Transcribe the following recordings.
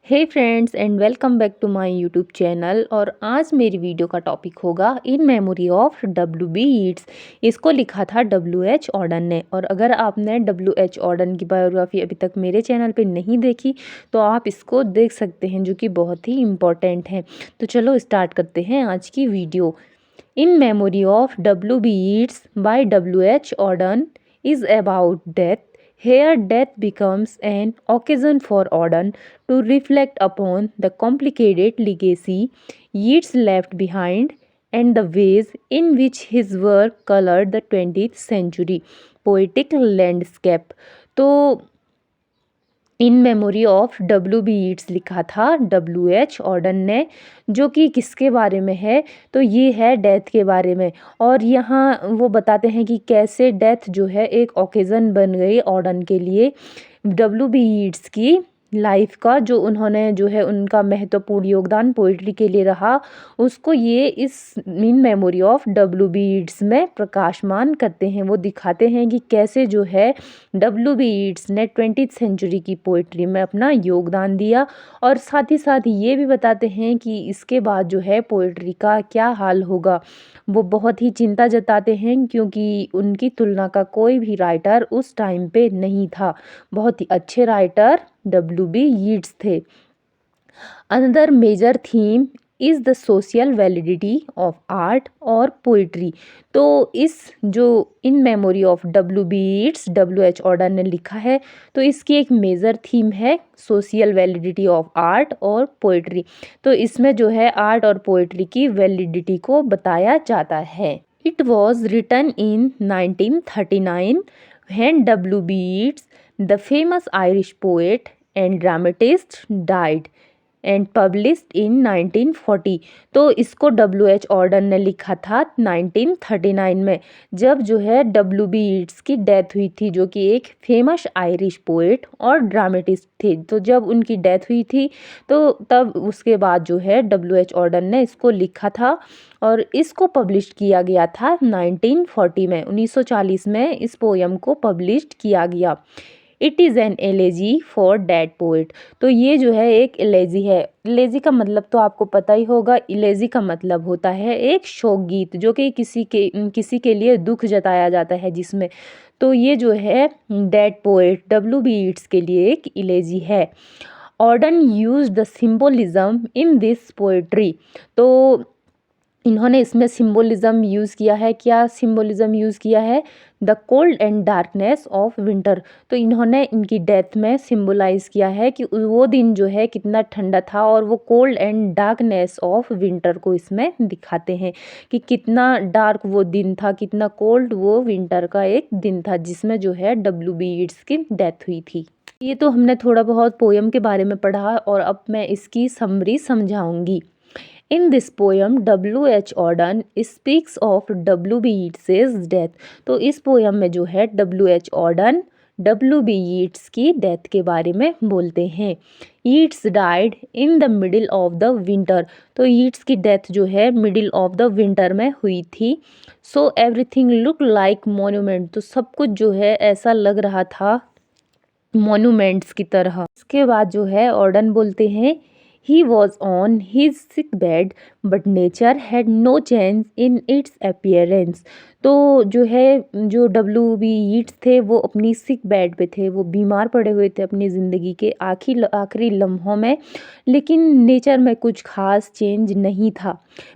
Hey friends and welcome back to my YouTube channel. और आज मेरी वीडियो का टॉपिक होगा इन मेमोरी ऑफ W.B. यीट्स। इसको लिखा था W.H. ऑर्डन ने। और अगर आपने W.H. ऑर्डन की बायोग्राफी अभी तक मेरे चैनल पे नहीं देखी तो आप इसको देख सकते हैं, जो कि बहुत ही इम्पोर्टेंट है। तो चलो स्टार्ट करते हैं आज की video. In memory of W.B. Yeats by W.H. Auden is about death. Here, death becomes an occasion for Auden to reflect upon the complicated legacy Yeats left behind and the ways in which his work colored the 20th century poetic landscape. तो इन memory of W.B. Yeats लिखा था W.H. Auden ने, जो कि किसके बारे में है, तो ये है डेथ के बारे में। और यहाँ वो बताते हैं कि कैसे डेथ जो है एक ओकेज़न बन गई ऑर्डन के लिए। W.B. यीट्स की लाइफ का जो उन्होंने जो है उनका महत्वपूर्ण योगदान पोइट्री के लिए रहा, उसको ये इस इन मेमोरी ऑफ W.B. यीट्स में प्रकाशमान करते हैं। वो दिखाते हैं कि कैसे जो है W.B. यीट्स ने 20th सेंचुरी की पोइट्री में अपना योगदान दिया। और साथ ही साथ ये भी बताते हैं कि इसके बाद जो है पोइट्री का क्या हाल होगा। वो बहुत ही चिंता जताते हैं, क्योंकि उनकी तुलना का कोई भी राइटर उस टाइम पे नहीं था। बहुत ही अच्छे राइटर W.B. यीट्स थे। Another major theme is the social validity of art और पोइट्री। तो इस जो in memory of W.B. Yeats W.H. Auden ने लिखा है, तो इसकी एक मेजर थीम है सोशल वैलिडिटी ऑफ आर्ट और पोइट्री। तो इसमें जो है आर्ट और पोइट्री की वैलिडिटी को बताया जाता है। It was written in 1939 when W.B. Yeats, the famous Irish poet and dramatist, died and published in 1940। तो इसको W.H. ऑर्डन ने लिखा था 1939 में, जब जो है W.B. यीट्स की डेथ हुई थी, जो कि एक फेमस आयरिश पोएट और ड्रामेटिस्ट थे। तो जब उनकी डेथ हुई थी तो तब उसके बाद जो है W.H. ऑर्डन ने इसको लिखा था और इसको पब्लिश किया गया था 1940 में। 1940 में इस पोयम को पब्लिश किया गया। It is an elegy for dead poet. तो ये जो है एक एलेजी है। एलेजी का मतलब तो आपको पता ही होगा। एलेजी का मतलब होता है एक शोक गीत, जो कि किसी के लिए दुख जताया जाता है जिसमें। तो ये जो है डेड पोइट W.B. यीट्स के लिए एक एलेजी है। Auden use the symbolism in this poetry. तो इन्होंने इसमें सिम्बोलिज़म यूज़ किया है। क्या सिम्बोलिज़म यूज़ किया है? The cold and darkness of winter. तो इन्होंने इनकी डेथ में सिम्बोलाइज़ किया है कि वो दिन जो है कितना ठंडा था, और वो cold and darkness of winter को इसमें दिखाते हैं कि कितना डार्क वो दिन था, कितना कोल्ड वो विंटर का एक दिन था जिसमें जो है W.B. यीट्स की डेथ हुई थी। ये तो हमने थोड़ा बहुत पोयम के बारे में पढ़ा, और अब मैं इसकी समरी समझाऊंगी। In this poem, W.H. Auden speaks of W.B. Yeats's death। तो इस पोयम में जो है W.H. Orton W.B. यीट्स की डेथ के बारे में बोलते हैं। Yeats died in the middle of the winter. तो यीट्स की डेथ जो है मिडिल ऑफ द विंटर में हुई थी। So everything look like monument. तो सब कुछ जो है ऐसा लग रहा था मॉन्यूमेंट्स की तरह। इसके बाद जो है ऑर्डन बोलते हैं, he was on his sick bed but nature had no change in its appearance. तो जो है जो W.B. यीट्स थे वो अपनी सिक बेड पे थे, वो बीमार पड़े हुए थे अपनी ज़िंदगी के आखिरी लम्हों में, लेकिन नेचर में कुछ खास चेंज नहीं था।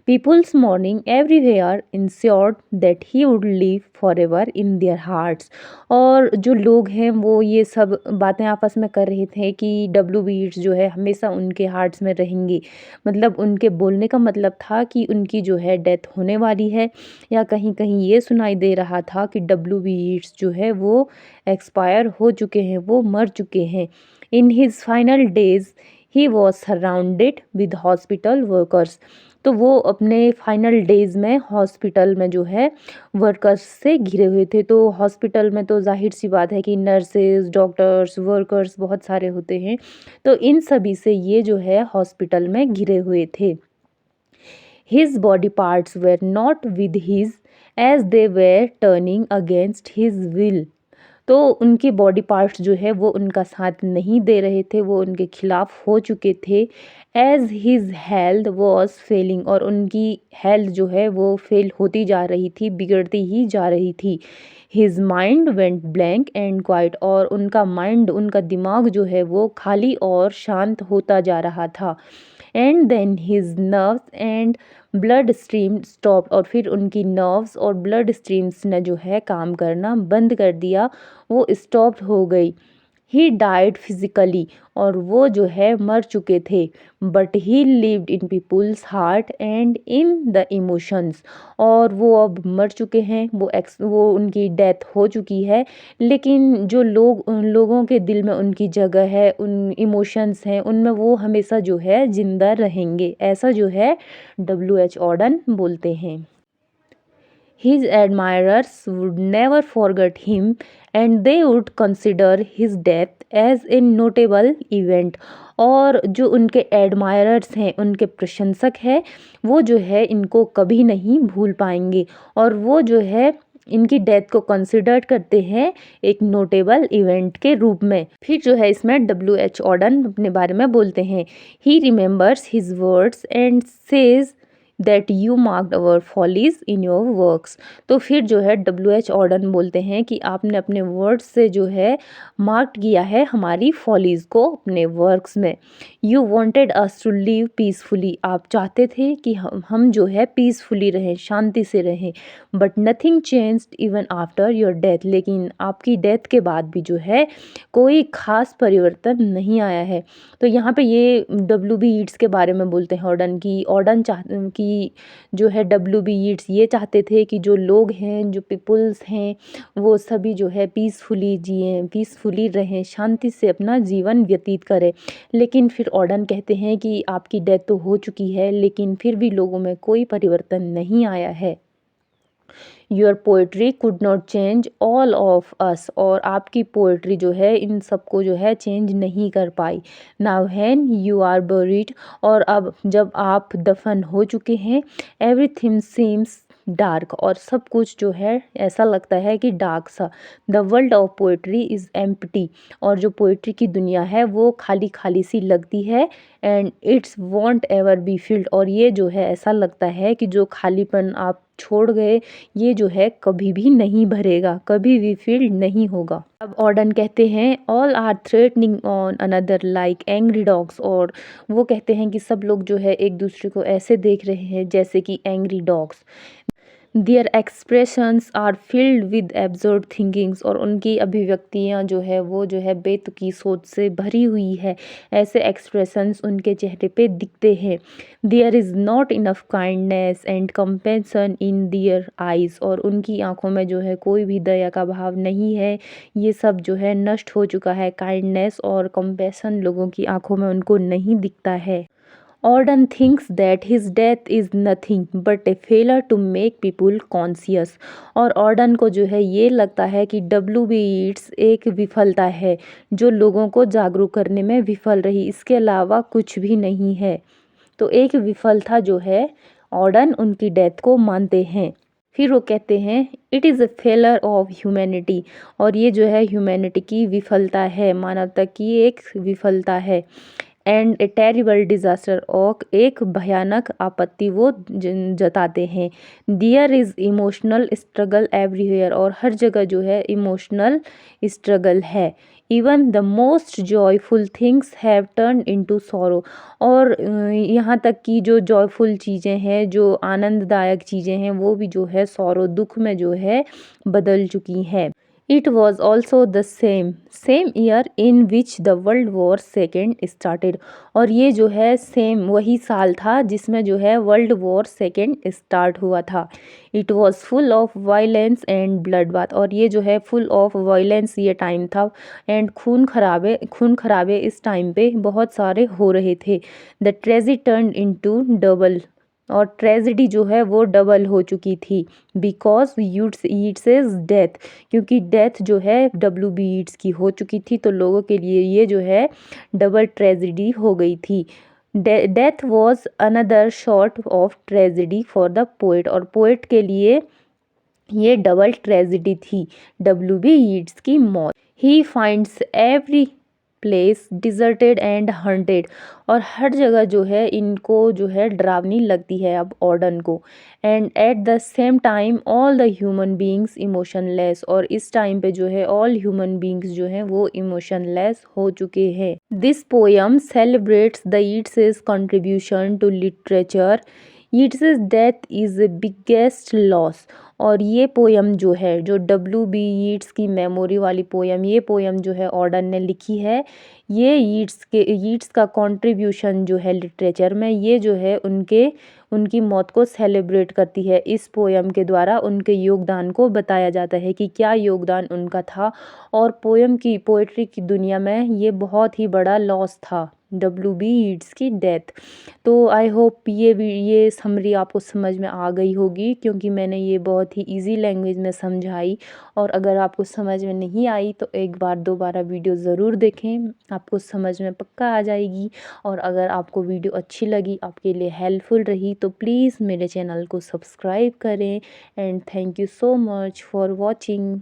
People's mourning everywhere ensured that he would live for ever in their hearts. और जो लोग हैं वो ये सब बातें आपस में कर रहे थे कि W.B. यीट्स जो है हमेशा उनके हार्ट्स में रहेंगी। मतलब उनके बोलने का मतलब था कि उनकी जो है डेथ होने वाली है, या कहीं कहीं ये सुनाई दे रहा था कि W.B. यीट्स जो है वो एक्सपायर हो चुके हैं, वो मर चुके हैं। In his final days he was surrounded with hospital workers. तो वो अपने फाइनल डेज़ में हॉस्पिटल में जो है वर्कर्स से घिरे हुए थे। तो हॉस्पिटल में तो जाहिर सी बात है कि नर्सेज, डॉक्टर्स, वर्कर्स बहुत सारे होते हैं। तो इन सभी से ये जो है हॉस्पिटल में घिरे हुए थे। His body parts were not with his age they were turning against his will. तो उनके बॉडी पार्ट्स जो है वो उनका साथ नहीं दे रहे थे, वो उनके खिलाफ हो चुके थे। As his health was failing, और उनकी हेल्थ जो है वो फेल होती जा रही थी, बिगड़ती ही जा रही थी। His mind went blank and quite, और उनका माइंड, उनका दिमाग जो है वो खाली और शांत होता जा रहा था। And then his nerves and blood stream stop, और फिर उनकी नर्व्स और ब्लड स्ट्रीम्स ने जो है काम करना बंद कर दिया, वो स्टॉप हो गई। ही डाइड फिजिकली, और वो जो है मर चुके थे। But he lived in people's heart and in the emotions, और वो अब मर चुके हैं, वो उनकी डेथ हो चुकी है, लेकिन जो लोग, उन लोगों के दिल में उनकी जगह है, उन इमोशंस हैं उनमें, वो हमेशा जो है जिंदा रहेंगे, ऐसा जो है W.H. ऑर्डन बोलते हैं। His admirers would never forget him, and they would consider his death as a notable event. और जो उनके एडमायरर्स हैं, उनके प्रशंसक हैं, वो जो है इनको कभी नहीं भूल पाएंगे, और वो जो है इनकी डेथ को कंसिडर करते हैं एक नोटेबल इवेंट के रूप में। फिर जो है इसमें W.H. ऑर्डन अपने बारे में बोलते हैं। He remembers his words and says that you marked our follies in your works. तो फिर जो है W.H. ऑर्डन बोलते हैं कि आपने अपने वर्ड्स से जो है मार्क्ड किया है हमारी फॉलीज को अपने वर्क्स में। You wanted us to live peacefully, आप चाहते थे कि हम जो है पीसफुली रहें, शांति से रहें। But nothing changed even after your death, लेकिन आपकी डेथ के बाद भी जो है कोई खास परिवर्तन नहीं आया है। तो यहाँ पे ये W.B. यीट्स के बारे में बोलते हैं ऑर्डन की। ऑर्डन कि जो है W.B. यीट्स ये चाहते थे कि जो लोग हैं, जो पीपल्स हैं, वो सभी जो है पीसफुली जिएं, पीसफुली रहें, शांति से अपना जीवन व्यतीत करें। लेकिन फिर ऑर्डन कहते हैं कि आपकी डेथ तो हो चुकी है, लेकिन फिर भी लोगों में कोई परिवर्तन नहीं आया है। Your poetry could not change all of us, और आपकी पोइट्री जो है इन सबको जो है चेंज नहीं कर पाई। Now when you are buried, और अब जब आप दफन हो चुके हैं, एवरीथिंग सीम्स डार्क, और सब कुछ जो है ऐसा लगता है कि डार्क सा। The world of poetry is empty, और जो पोइट्री की दुनिया है वो खाली खाली सी लगती है। And it's want ever be filled, और ये जो है ऐसा लगता है कि जो खालीपन आप छोड़ गए, ये जो है कभी भी नहीं भरेगा, कभी भी फिल्ड नहीं होगा। अब ऑर्डन कहते हैं all are threatening on another like angry dogs, और वो कहते हैं कि सब लोग जो है एक दूसरे को ऐसे देख रहे हैं जैसे कि angry dogs. Their expressions are filled with absurd thinkings, और उनकी अभिव्यक्तियाँ जो है वो जो है बेतुकी सोच से भरी हुई है, ऐसे एक्सप्रेशंस उनके चेहरे पे दिखते हैं। There is not enough kindness and compassion in their eyes, और उनकी आंखों में जो है कोई भी दया का भाव नहीं है, ये सब जो है नष्ट हो चुका है। काइंडनेस और कंपेशन लोगों की आंखों में उनको नहीं दिखता है। Auden thinks that his death is nothing but a failure to make people conscious, और ऑर्डन को जो है ये लगता है कि W.B. यीट्स एक विफलता है जो लोगों को जागरूक करने में विफल रही, इसके अलावा कुछ भी नहीं है। तो एक विफलता जो है ऑर्डन उनकी डेथ को मानते हैं। फिर वो कहते हैं it is a failure of humanity, और ये जो है ह्यूमैनिटी की विफलता है, मानवता की एक विफलता है। एंड ए टेरिबल डिज़ास्टर, और एक भयानक आपत्ति वो जताते हैं। There is emotional struggle everywhere, और हर जगह जो है इमोशनल स्ट्रगल है। Even the most joyful things have turn into sorrow, और यहाँ तक कि जो जॉयफुल चीज़ें हैं, जो आनंददायक चीज़ें हैं, वो भी जो है सॉरो, दुख में जो है बदल चुकी हैं। It was also the same year in which the World War II started, और ये जो है सेम वही साल था जिसमें जो है वर्ल्ड वॉर सेकेंड स्टार्ट हुआ था। It was full of violence and blood bath, और ये जो है फुल ऑफ वायलेंस ये टाइम था, एंड खून खराबे इस टाइम पे बहुत सारे हो रहे थे। The tragedy turn into double, और ट्रेजिडी जो है वो डबल हो चुकी थी बिकॉज यीट्स डेथ, क्योंकि डेथ जो है W.B. यीट्स की हो चुकी थी, तो लोगों के लिए ये जो है डबल ट्रेजिडी हो गई थी। Death was another sort of tragedy for the poet, और पोएट के लिए ये डबल ट्रेजिडी थी डब्ल्यू बी यीट्स की मौत। He finds every place deserted and haunted, और हर जगह जो है इनको जो है डरावनी लगती है अब ऑर्डन को। And at the same time all the human beings emotionless, और इस टाइम पे जो है ऑल ह्यूमन बींग्स जो हैं वो इमोशनलेस हो चुके हैं। This poem celebrates the Yeats contribution to literature. Yeats death is biggest loss. और ये पोयम जो है, जो डब्ल्यू बी यीट्स की मेमोरी वाली पोयम, ये पोयम जो है ऑर्डन ने लिखी है। ये यीट्स का कंट्रीब्यूशन जो है लिटरेचर में, ये जो है उनकी मौत को सेलिब्रेट करती है। इस पोयम के द्वारा उनके योगदान को बताया जाता है कि क्या योगदान उनका था, और पोएट्री की दुनिया में ये बहुत ही बड़ा लॉस था डब्ल्यू बी यीट्स की डेथ। तो आई होप ये समरी आपको समझ में आ गई होगी, क्योंकि मैंने ये बहुत ही इजी लैंग्वेज में समझाई। और अगर आपको समझ में नहीं आई तो एक बार दोबारा वीडियो ज़रूर देखें, आपको समझ में पक्का आ जाएगी। और अगर आपको वीडियो अच्छी लगी, आपके लिए हेल्पफुल रही, तो प्लीज़ मेरे चैनल को सब्सक्राइब करें। And thank you so much for watching.